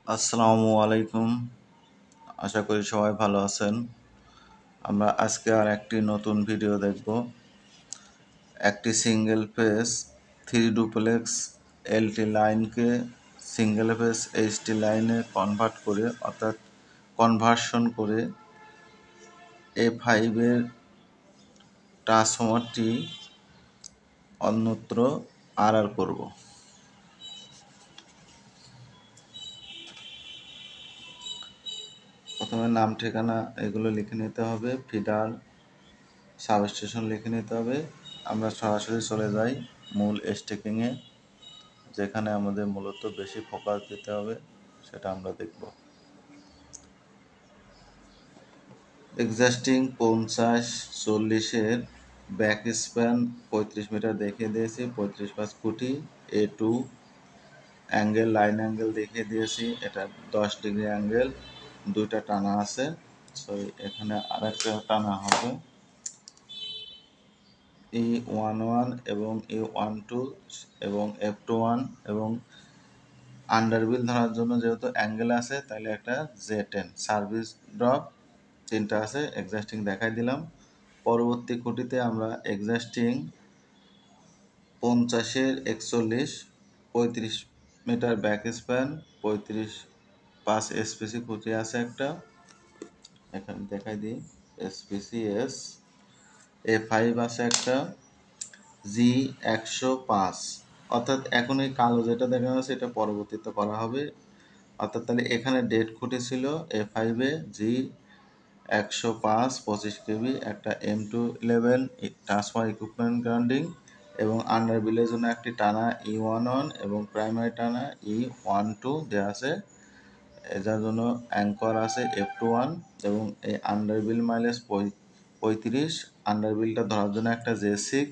আসসালামু আলাইকুম। আশা করি সবাই ভালো আছেন। আমরা আজকে আর একটি নতুন ভিডিও দেখব। একটি সিঙ্গেল ফেজ 3 ডুপ্লেক্স এলটি লাইনকে সিঙ্গেল ফেজ এইচটি লাইনে কনভার্ট করে অর্থাৎ কনভার্সন করে A5 এর ট্রান্সফরমারটি অন্যত্র আরআর করব। প্রথমে নাম ঠিকানা এগুলো লিখে নিতে হবে, ফিডার সাবস্টেশন লিখে নিতে হবে। আমরা সরাসরি চলে যাই মূল স্টেকিংয়ে, যেখানে আমাদের মূলত বেশি ফোকাস দিতে হবে সেটা আমরা দেখব। এক্সাস্টিং 50-40-এর ব্যাক স্প্যান 35 মিটার দেখিয়ে দিয়েছি, 35 ফুটি। A2 অ্যাঙ্গেল, লাইন অ্যাঙ্গেল দেখিয়ে দিয়েছি, এটা 10 ডিগ্রি অ্যাঙ্গেল। দুইটা টানা আছে, সরি এখানে আরেকটা টানা হবে। E11 এবং E12 এবং F21 এবং আন্ডারবিল ধরার জন্য যেহেতু অ্যাঙ্গেল আছে তাহলে একটা Z10 সার্ভিস ড্রপ 3টা আছে। এক্সাস্টিং দেখাই দিলাম। পরবর্তী খুঁটিতে আমরা exhausting 50-এর 41 35 metre back span 35 SPC খুঁটি আছে একটা, এখানে দেখাই দিই এসপিসিএস। A5 আছে একটা G105, অর্থাৎ এখন এই কালো যেটা দেখা যাচ্ছে এটা পরবর্তীতে করা হবে। অর্থাৎ তাহলে এখানে ডেট খুঁটি ছিল A5 এ G105 25 কেবি, একটা M211 ট্রান্সফার ইকুইপমেন্ট গ্রাউন্ডিং এবং আন্ডারবিলের জন্য একটি টানা E11 এবং প্রাইমারি টানা E12 দেওয়া আছে। এটার জন্য অ্যাঙ্কর আছে F21 এবং এই আন্ডারবিল মাইলেজ 35। আন্ডারবিলটা ধরার জন্য একটা J6,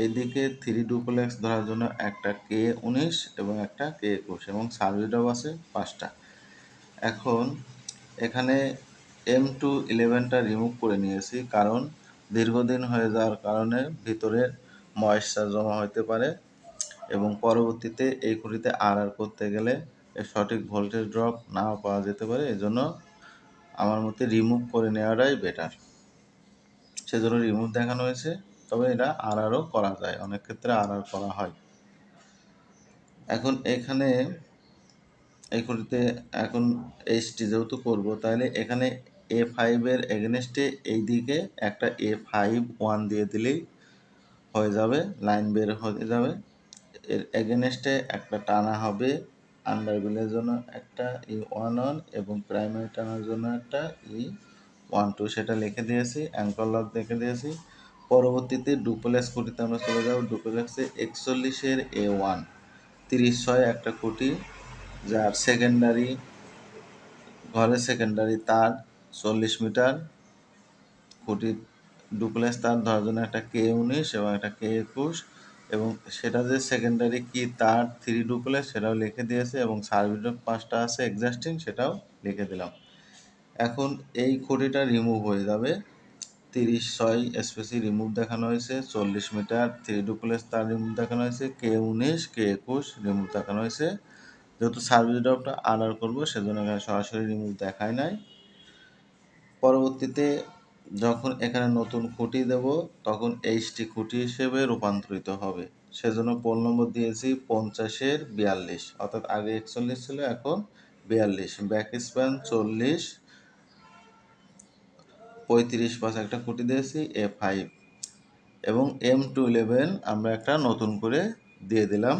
এইদিকে 3 ডুপ্লেক্স ধরার জন্য একটা K19 এবং একটা K21 এবং সার্ভিস ড্রপ আছে 5টা। এখন এখানে M211টা রিমুভ করে নিয়েছি, কারণ দীর্ঘদিন হয়ে যাওয়ার কারণে ভিতরে ময়েশ্চার জমা হতে পারে এবং পরবর্তীতে এই খুঁটিতে আরআর করতে গেলে এর সঠিক ভোল্টেজ ড্রপ নাও পাওয়া যেতে পারে। এজন্য আমার মতে রিমুভ করে নেওয়াটাই বেটার, সেজন্য রিমুভ দেখানো হয়েছে। তবে এটা আরআরও করা যায়, অনেক ক্ষেত্রে আরআর করা হয়। এখন এখানে এই খুঁটিতে এখন এইচটি যেহেতু করবো, তাহলে এখানে A5 এর এগেনস্টে এই দিকে একটা A51 দিয়ে দিলেই হয়ে যাবে, লাইন বের হয়ে যাবে। এর এগেনস্টে একটা টানা হবে আন্ডারবিলের জন্য একটা E11 এবং প্রাইমারি টানার জন্য একটা E12, সেটা লিখে দিয়েছি, অ্যাঙ্কর লক দেখে দিয়েছি। পরবর্তীতে ডুপ্লেক্স খুঁটিতে আমরা চলে যাব। ডুপ্লেক্সে 41-এর A1 30-6 একটা খুঁটি, যার সেকেন্ডারি ঘরের সেকেন্ডারি তার 40 মিটার খুঁটি, ডুপ্লেক্স তার ধরার জন্য একটা K19 এবং একটা K21 এবং সেটা যে সেকেন্ডারি কি তার 3 ডুপ্লেক্স সেটাও লিখে দিয়েছে এবং সার্ভিস ড্রপ 5টা আছে এক্সাস্টিং, সেটাও লিখে দিলাম। এখন এই খুঁটিটা রিমুভ হয়ে যাবে। 30-6 এসপিসি রিমুভ দেখানো হয়েছে, 40 মিটার 3 ডুপ্লেক্স তার রিমুভ দেখানো হয়েছে, K19 K21 রিমুভ দেখানো হয়েছে। যেহেতু সার্ভিস ড্রপটা আর্ডার করবো সেজন্য এখানে সরাসরি রিমুভ দেখায় নাই। পরবর্তীতে যখন এখানে নতুন খুঁটি দেব তখন এইচটি খুঁটি হিসেবে রূপান্তরিত হবে, সেজন্য পোল নম্বর দিয়েছি 50-এর 42, অর্থাৎ আগে 41 ছিল এখন 42। ব্যাক স্প্যান 40 35 একটা খুঁটি দিয়েছি A5 এবং M211 আমরা একটা নতুন করে দিয়ে দিলাম।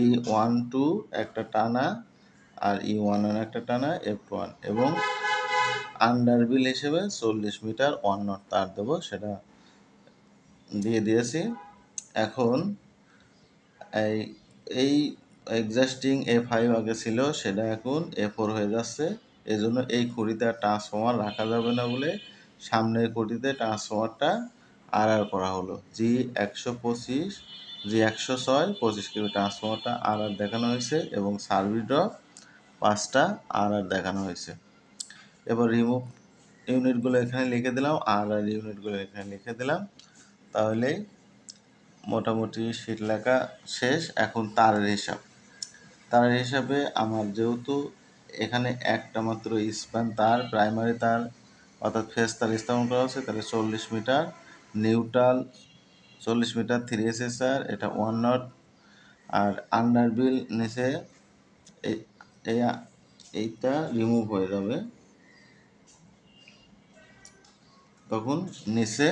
E12 একটা টানা আর E11 একটা টানা F1 এবং আন্ডারবিল হিসেবে 40 মিটার 1 নট তার দেবো, সেটা দিয়ে দিয়েছি। এখন এই এই এক্সাস্টিং A5 আগে ছিল সেটা এখন A4 হয়ে যাচ্ছে, এই জন্য এই খুঁটিতে আর ট্রান্সফর্মার রাখা যাবে না বলে সামনের খুঁটিতে ট্রান্সফর্মারটা আরআর করা হলো। G125 G106 25 কেবি ট্রান্সফর্মারটা আরআর দেখানো হয়েছে এবং সার্ভিস ড্রপ 5টা আরআর দেখানো হয়েছে। এবার রিমুভ ইউনিটগুলো এখানে লিখে দিলাম, আরআর ইউনিটগুলো এখানে লিখে দিলাম, তাহলে মোটামুটি শীট লেখা শেষ। এখন তারের হিসাবে আমার যেহেতু এখানে একটা মাত্র স্প্যান তার, প্রাইমারি তার অর্থাৎ ফেজ তার স্থাপন করা হচ্ছে, তাহলে 40 মিটার। নিউট্রাল 40 মিটার, 3 SSR, এটা 1 নট। আর আন্ডার বিল নিচে এইটা রিমুভ হয়ে যাবে, তখন নিচে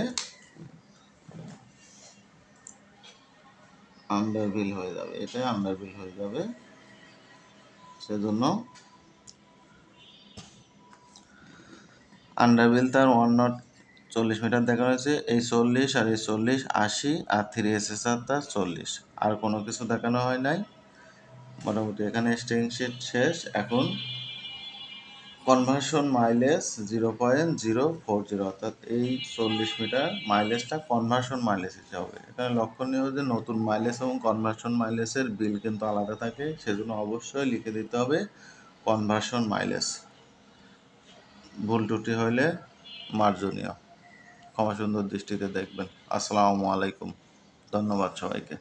আন্ডার বিল হয়ে যাবে, এটা আন্ডার বিল হয়ে যাবে। সেজন্য আন্ডার বিল তার 1 নট 40 মিটার দেখানো হয়েছে, এই 40 আর এই 40 80, আর 3 SSR তার 40, আর কোনো কিছু দেখানো হয় নাই। মোটামুটি এখানে স্ট্রিং শিট শেষ। এখন কনভার্সন মাইলেজ 0.040, অর্থাৎ এই 40 মিটার মাইলেজটা কনভার্সন মাইলেজ হিসাবে। এখানে লক্ষণীয় যে নতুন মাইলেজ এবং কনভার্সন মাইলেজের বিল কিন্তু আলাদা থাকে, সেজন্য অবশ্যই লিখে দিতে হবে কনভার্সন মাইলেজ। ভুল ত্রুটি হলে মার্জনীয়, ক্ষমা সুন্দর দৃষ্টিতে দেখবেন। আসসালামু আলাইকুম, ধন্যবাদ সবাইকে।